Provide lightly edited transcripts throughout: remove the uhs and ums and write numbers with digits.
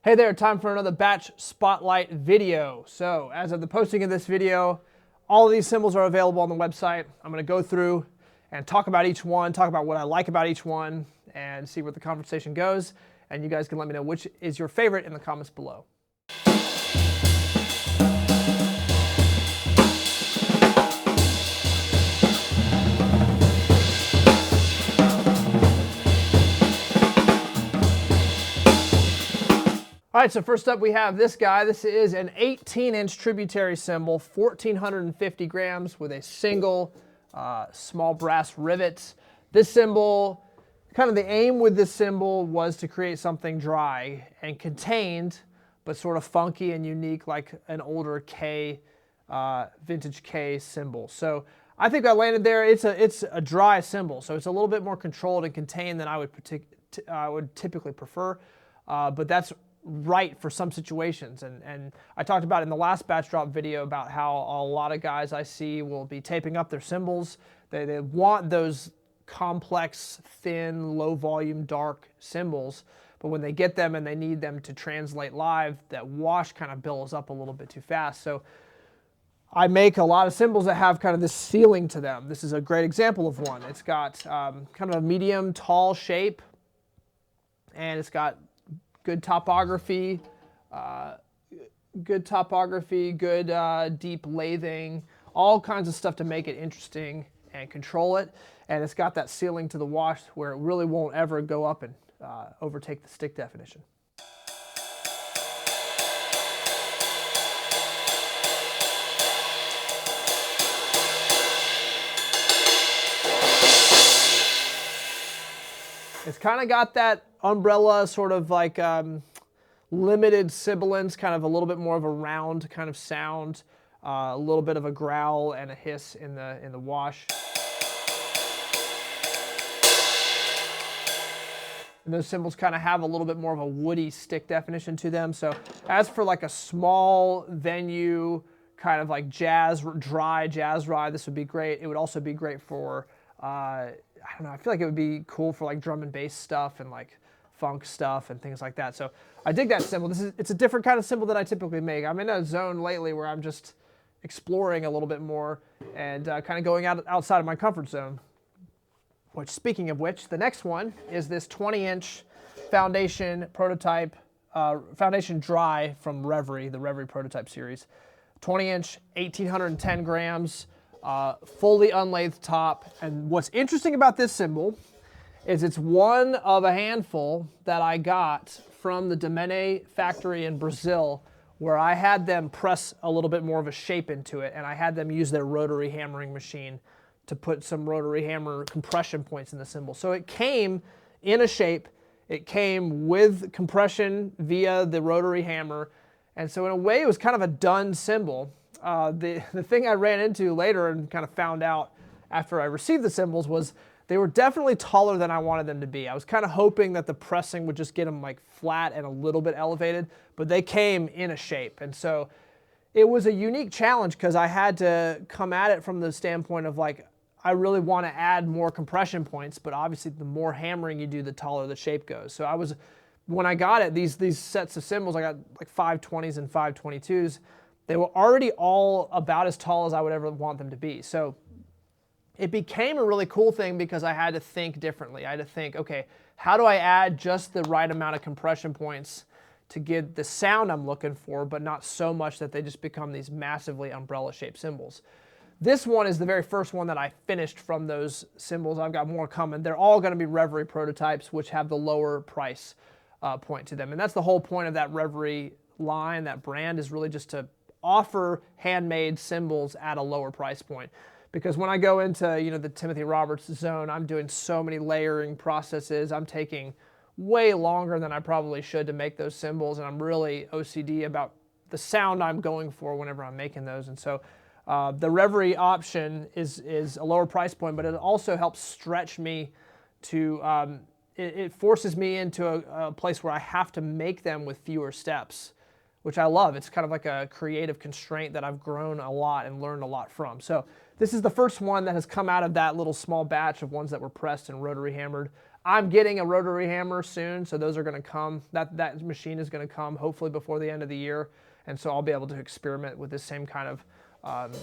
Hey there, time for another batch spotlight video. So as of the posting of this video, all of these cymbals are available on the website. I'm going to go through and talk about each one, talk about what I like about each one, and see where the conversation goes. And you guys can let me know which is your favorite in the comments below. All right, so first up we have this guy. This is an 18-inch Tributary cymbal, 1,450 grams with a single small brass rivet. This cymbal, kind of the aim with this cymbal was to create something dry and contained, but sort of funky and unique like an older K, vintage K cymbal. So I think I landed there. It's a dry cymbal, so it's a little bit more controlled and contained than I would typically prefer, but that's right for some situations. And I talked about in the last batch drop video about how a lot of guys I see will be taping up their cymbals. They want those complex, thin, low volume, dark cymbals, but when they get them and they need them to translate live, that wash kind of builds up a little bit too fast. So I make a lot of cymbals that have kind of this ceiling to them. This is a great example of one. It's got kind of a medium tall shape, and it's got good topography, good deep lathing, all kinds of stuff to make it interesting and control it. And it's got that ceiling to the wash where it really won't ever go up and overtake the stick definition. It's kind of got that umbrella sort of like limited sibilance, kind of a little bit more of a round kind of sound, a little bit of a growl and a hiss in the wash. And those cymbals kind of have a little bit more of a woody stick definition to them. So as for like a small venue, kind of like dry jazz ride, this would be great. It would also be great for I don't know, I feel like it would be cool for like drum and bass stuff and like funk stuff and things like that. So I dig that cymbal. It's a different kind of cymbal than I typically make. I'm in a zone lately where I'm just exploring a little bit more and kind of going outside of my comfort zone. Which, speaking of which, the next one is this 20-inch foundation prototype, foundation dry from Reverie, the Reverie prototype series. 20-inch, 1,810 grams. Fully unlathed top. And what's interesting about this cymbal is it's one of a handful that I got from the Domene factory in Brazil, where I had them press a little bit more of a shape into it, and I had them use their rotary hammering machine to put some rotary hammer compression points in the cymbal. So it came in a shape, it came with compression via the rotary hammer, and so in a way it was kind of a done cymbal. The thing I ran into later and kind of found out after I received the cymbals was they were definitely taller than I wanted them to be. I was kind of hoping that the pressing would just get them like flat and a little bit elevated, but they came in a shape. And so it was a unique challenge because I had to come at it from the standpoint of like, I really want to add more compression points, but obviously the more hammering you do, the taller the shape goes. So when I got it, these sets of cymbals, I got like 520s and 522s. They were already all about as tall as I would ever want them to be. So it became a really cool thing because I had to think differently. I had to think, okay, how do I add just the right amount of compression points to get the sound I'm looking for, but not so much that they just become these massively umbrella-shaped cymbals. This one is the very first one that I finished from those cymbals. I've got more coming. They're all going to be Reverie prototypes, which have the lower price point to them. And that's the whole point of that Reverie line, that brand, is really just to offer handmade cymbals at a lower price point. Because when I go into the Timothy Roberts zone, I'm doing so many layering processes. I'm taking way longer than I probably should to make those cymbals, and I'm really OCD about the sound I'm going for whenever I'm making those. And so the Reverie option is a lower price point, but it also helps stretch me to, it forces me into a place where I have to make them with fewer steps, which I love. It's kind of like a creative constraint that I've grown a lot and learned a lot from. So this is the first one that has come out of that little small batch of ones that were pressed and rotary hammered. I'm getting a rotary hammer soon, so those are going to come. That machine is going to come hopefully before the end of the year, and so I'll be able to experiment with this same kind of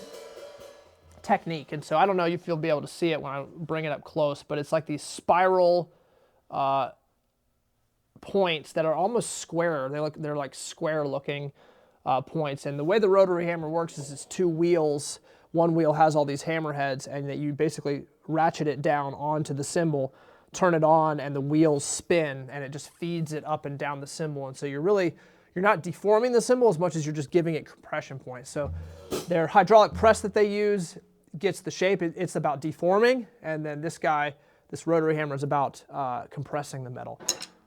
technique. And so I don't know if you'll be able to see it when I bring it up close, but it's like these spiral points that are almost square. They're like square looking points. And the way the rotary hammer works is it's two wheels. One wheel has all these hammer heads, and that you basically ratchet it down onto the cymbal, turn it on, and the wheels spin, and it just feeds it up and down the cymbal. And so you're not deforming the cymbal as much as you're just giving it compression points. So their hydraulic press that they use gets the shape. It's about deforming, and then this rotary hammer is about compressing the metal.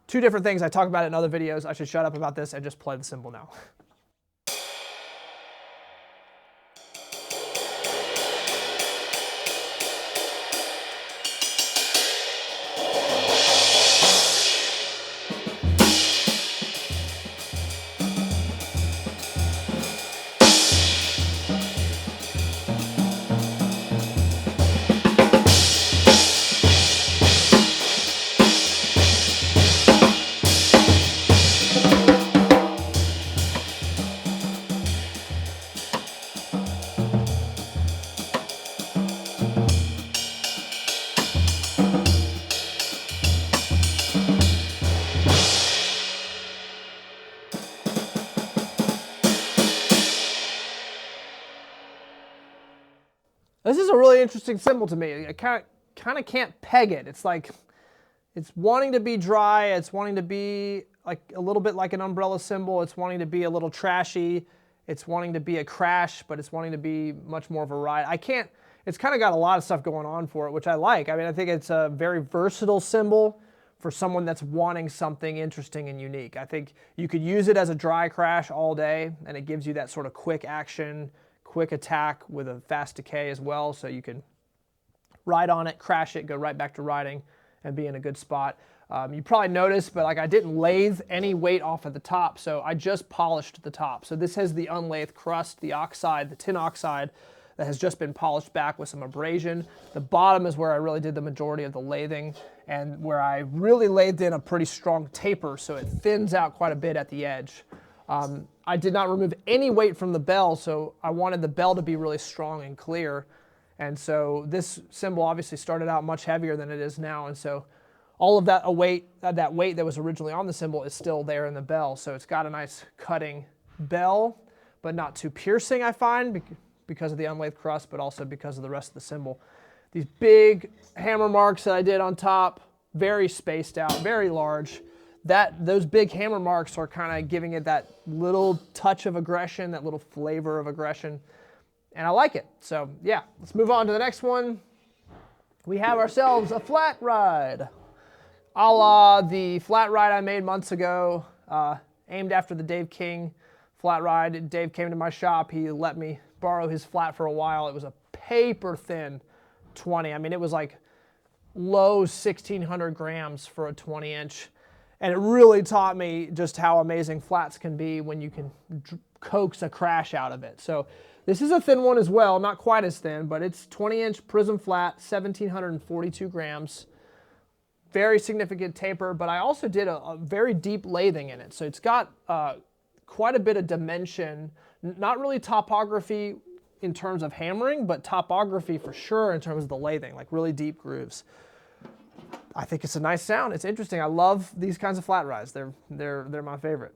Two different things. I talk about it in other videos. I should shut up about this and just play the cymbal now. This is a really interesting cymbal to me. I kind of can't peg it. It's like, it's wanting to be dry. It's wanting to be like a little bit like an umbrella cymbal. It's wanting to be a little trashy. It's wanting to be a crash, but it's wanting to be much more of a ride. It's kind of got a lot of stuff going on for it, which I like. I mean, I think it's a very versatile cymbal for someone that's wanting something interesting and unique. I think you could use it as a dry crash all day, and it gives you that sort of quick action, quick attack with a fast decay as well, so you can ride on it, crash it, go right back to riding, and be in a good spot. You probably noticed, but like I didn't lathe any weight off of the top, so I just polished the top. So this has the unlathed crust, the oxide, the tin oxide, that has just been polished back with some abrasion. The bottom is where I really did the majority of the lathing, and where I really lathed in a pretty strong taper, so it thins out quite a bit at the edge. I did not remove any weight from the bell, so I wanted the bell to be really strong and clear. And so this cymbal obviously started out much heavier than it is now, and so all of that weight that was originally on the cymbal is still there in the bell. So it's got a nice cutting bell, but not too piercing, I find, because of the unlathed crust, but also because of the rest of the cymbal. These big hammer marks that I did on top, very spaced out, very large. Those big hammer marks are kind of giving it that little touch of aggression, that little flavor of aggression, and I like it. So yeah, let's move on to the next one. We have ourselves a flat ride, a la the flat ride I made months ago, aimed after the Dave King flat ride. Dave came to my shop. He let me borrow his flat for a while. It was a paper thin 20. I mean, it was like low 1,600 grams for a 20-inch. And it really taught me just how amazing flats can be when you can coax a crash out of it. So this is a thin one as well, not quite as thin, but it's 20-inch Prism flat, 1,742 grams. Very significant taper, but I also did a very deep lathing in it. So it's got quite a bit of dimension, not really topography in terms of hammering, but topography for sure in terms of the lathing, like really deep grooves. I think it's a nice sound. It's interesting. I love these kinds of flat rides. They're my favorite.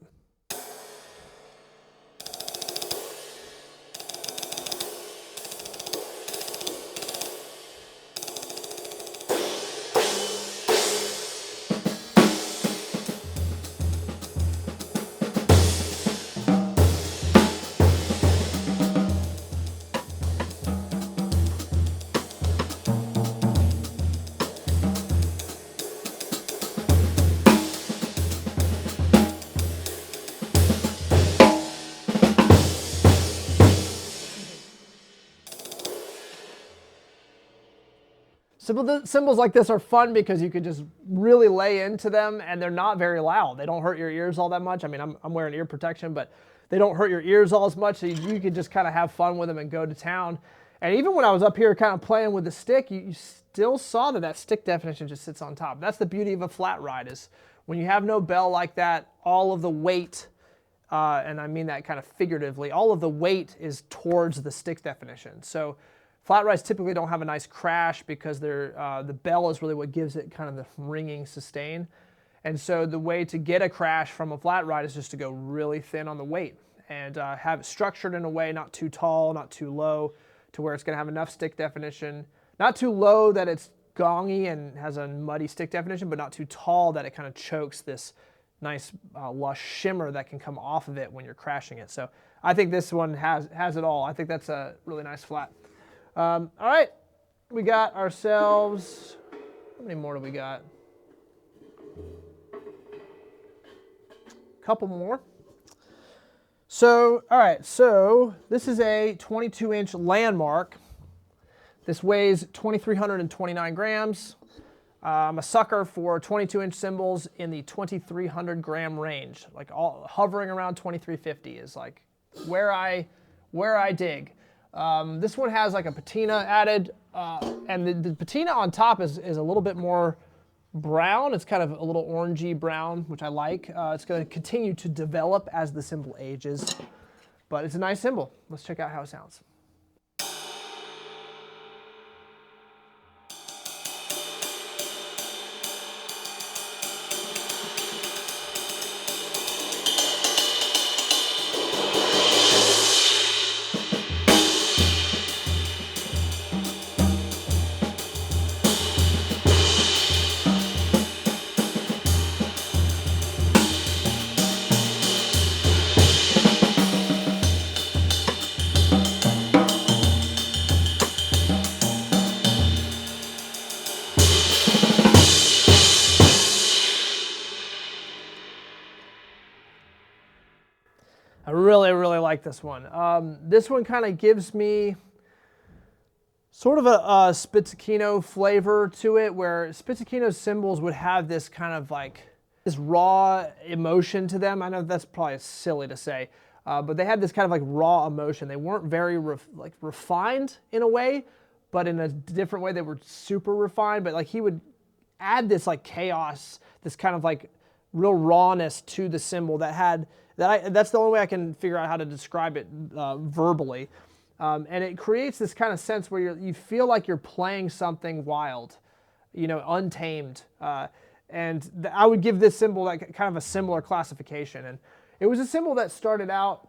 Cymbals like this are fun because you can just really lay into them, and they're not very loud. They don't hurt your ears all that much. I mean, I'm wearing ear protection, but they don't hurt your ears all as much, so you can just kind of have fun with them and go to town. And even when I was up here kind of playing with the stick, you still saw that stick definition just sits on top. That's the beauty of a flat ride, is when you have no bell like that, all of the weight, and I mean that kind of figuratively, all of the weight is towards the stick definition. So flat rides typically don't have a nice crash because the bell is really what gives it kind of the ringing sustain. And so the way to get a crash from a flat ride is just to go really thin on the weight and have it structured in a way not too tall, not too low, to where it's going to have enough stick definition. Not too low that it's gongy and has a muddy stick definition, but not too tall that it kind of chokes this nice lush shimmer that can come off of it when you're crashing it. So I think this one has it all. I think that's a really nice flat. All right, we got ourselves, how many more do we got? Couple more. So, all right, so this is a 22-inch Landmark. This weighs 2,329 grams. I'm a sucker for 22-inch cymbals in the 2,300 gram range. Like hovering around 2,350 is like where I dig. This one has like a patina added, and the patina on top is a little bit more brown. It's kind of a little orangey brown, which I like. It's going to continue to develop as the cymbal ages, but it's a nice cymbal. Let's check out how it sounds. I really like this one. This one kind of gives me sort of a Spizzichino flavor to it, where Spizzichino's cymbals would have this kind of like this raw emotion to them. I know that's probably silly to say, but they had this kind of like raw emotion. They weren't very refined in a way, but in a different way they were super refined. But like he would add this like chaos, this kind of like real rawness to the cymbal that had that's the only way I can figure out how to describe it verbally. And it creates this kind of sense where you feel like you're playing something wild, you know, untamed. And I would give this cymbal like kind of a similar classification. And it was a cymbal that started out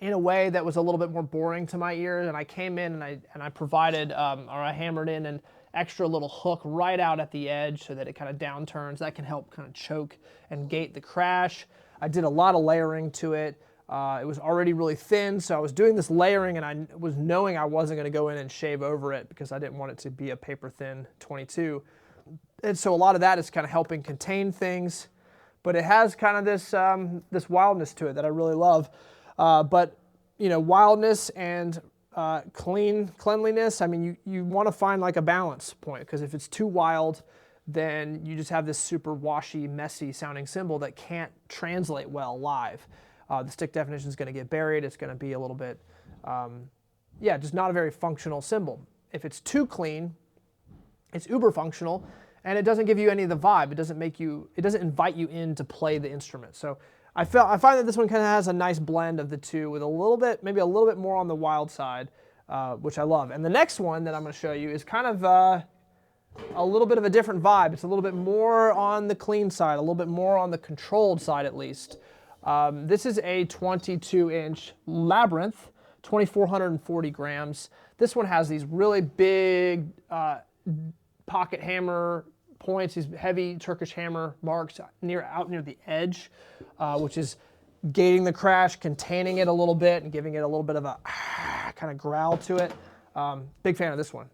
in a way that was a little bit more boring to my ears. And I came in and I provided, or I hammered in an extra little hook right out at the edge so that it kind of downturns. That can help kind of choke and gate the crash. I did a lot of layering to it. It was already really thin, so I was doing this layering and I was knowing I wasn't going to go in and shave over it because I didn't want it to be a paper thin 22. And so a lot of that is kind of helping contain things, but it has kind of this, this wildness to it that I really love. But, you know, wildness and cleanliness, I mean, you want to find like a balance point, because if it's too wild, then you just have this super washy, messy sounding cymbal that can't translate well live. The stick definition is going to get buried. It's going to be a little bit, yeah, just not a very functional cymbal. If it's too clean, it's uber functional, and it doesn't give you any of the vibe. It doesn't invite you in to play the instrument. So I find that this one kind of has a nice blend of the two, with a little bit, maybe a little bit more on the wild side, which I love. And the next one that I'm going to show you is kind of a little bit of a different vibe. It's a little bit more on the clean side, a little bit more on the controlled side at least. This is a 22-inch Labyrinth, 2,440 grams. This one has these really big pocket hammer points, these heavy Turkish hammer marks out near the edge, which is gating the crash, containing it a little bit, and giving it a little bit of a kind of growl to it. Big fan of this one.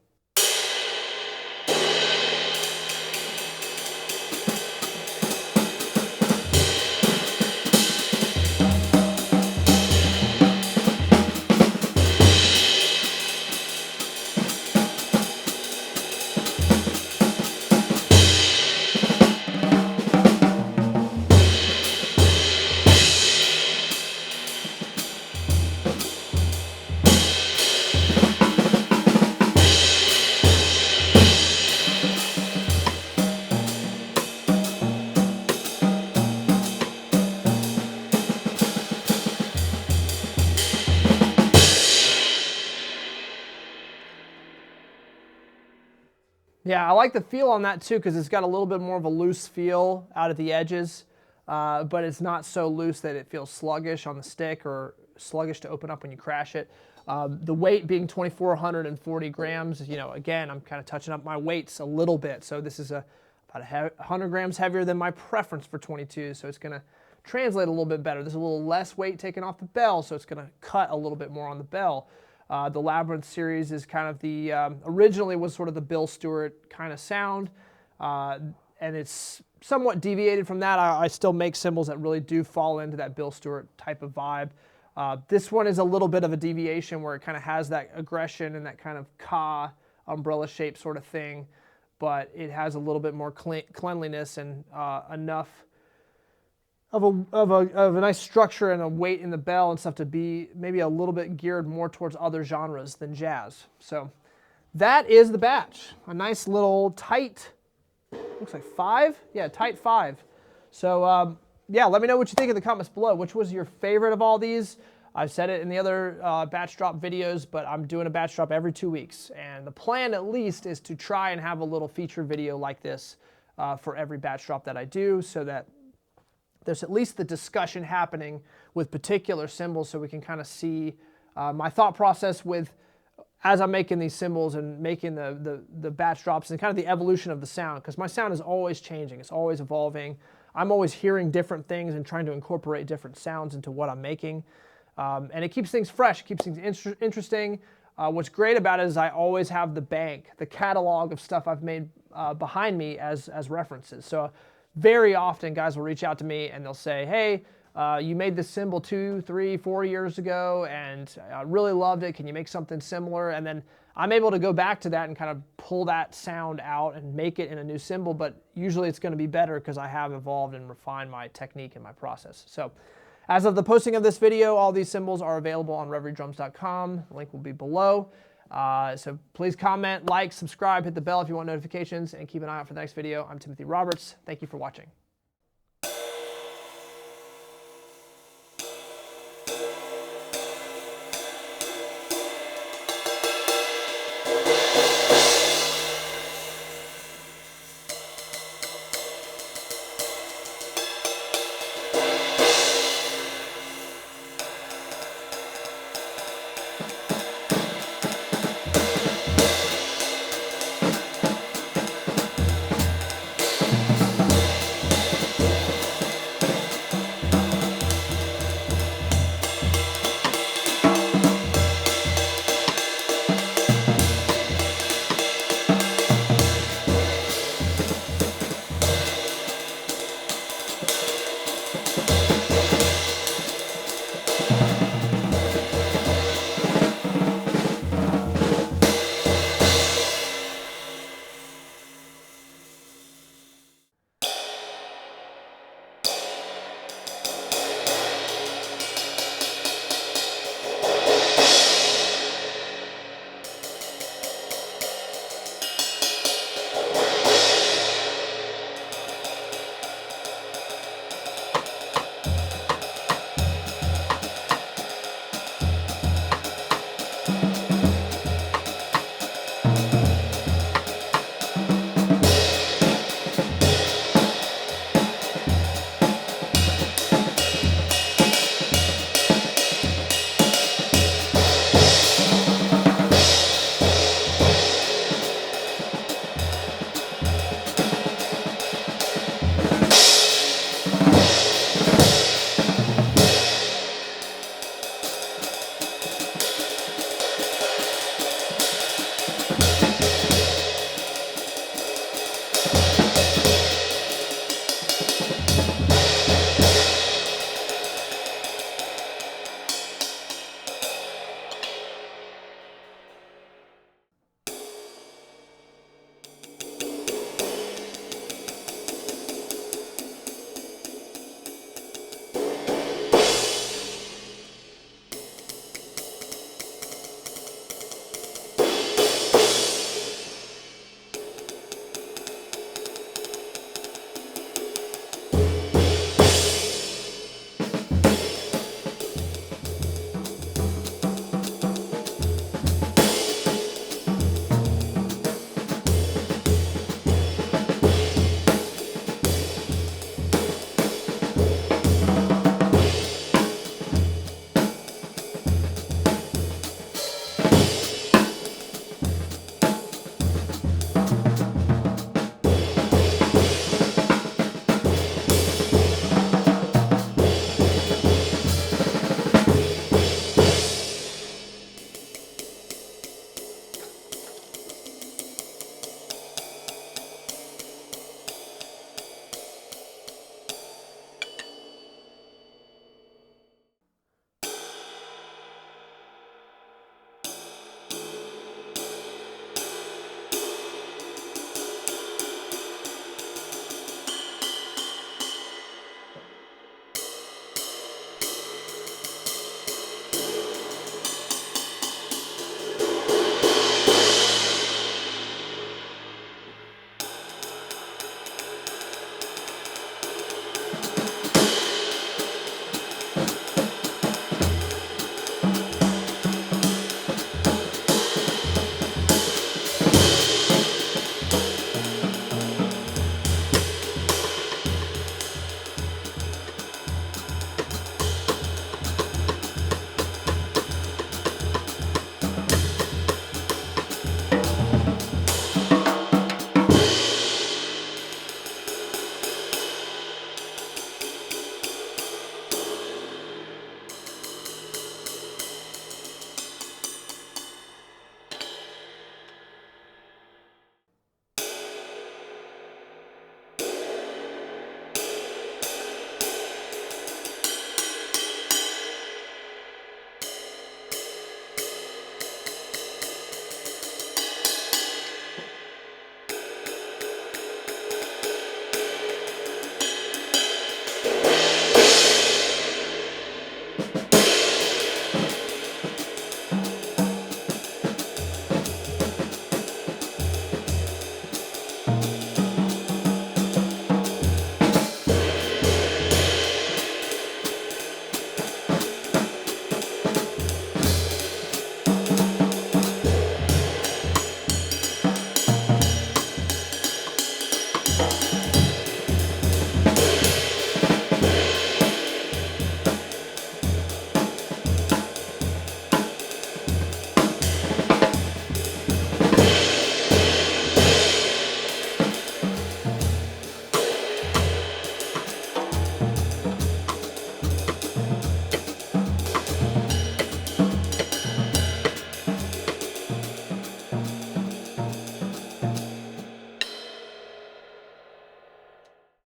Yeah, I like the feel on that too because it's got a little bit more of a loose feel out at the edges, but it's not so loose that it feels sluggish on the stick or sluggish to open up when you crash it. The weight being 2,440 grams, you know, again, I'm kind of touching up my weights a little bit. So this is about 100 grams heavier than my preference for 22, so it's going to translate a little bit better. There's a little less weight taken off the bell, so it's going to cut a little bit more on the bell. The Labyrinth series is kind of the, originally was sort of the Bill Stewart kind of sound, and it's somewhat deviated from that. I still make cymbals that really do fall into that Bill Stewart type of vibe. This one is a little bit of a deviation where it kind of has that aggression and that kind of ka umbrella shape sort of thing, but it has a little bit more cleanliness and enough of a nice structure and a weight in the bell and stuff to be maybe a little bit geared more towards other genres than jazz. So that is the batch. A nice little tight, looks like 5? Yeah, tight 5. So yeah, let me know what you think in the comments below. Which was your favorite of all these? I've said it in the other batch drop videos, but I'm doing a batch drop every 2 weeks. And the plan at least is to try and have a little feature video like this for every batch drop that I do so that there's at least the discussion happening with particular cymbals so we can kind of see my thought process with as I'm making these cymbals and making the batch drops and kind of the evolution of the sound, because my sound is always changing. It's always evolving. I'm always hearing different things and trying to incorporate different sounds into what I'm making. And it keeps things fresh, it keeps things interesting. What's great about it is I always have the bank, the catalog of stuff I've made behind me as references. So very often guys will reach out to me and they'll say, hey, you made this cymbal 2, 3, 4 years ago and I really loved it. Can you make something similar? And then I'm able to go back to that and kind of pull that sound out and make it in a new cymbal, but usually it's going to be better because I have evolved and refined my technique and my process. So as of the posting of this video, all these cymbals are available on reveriedrums.com. The link will be below. So please comment, like, subscribe, hit the bell if you want notifications, and keep an eye out for the next video. I'm Timothy Roberts. Thank you for watching.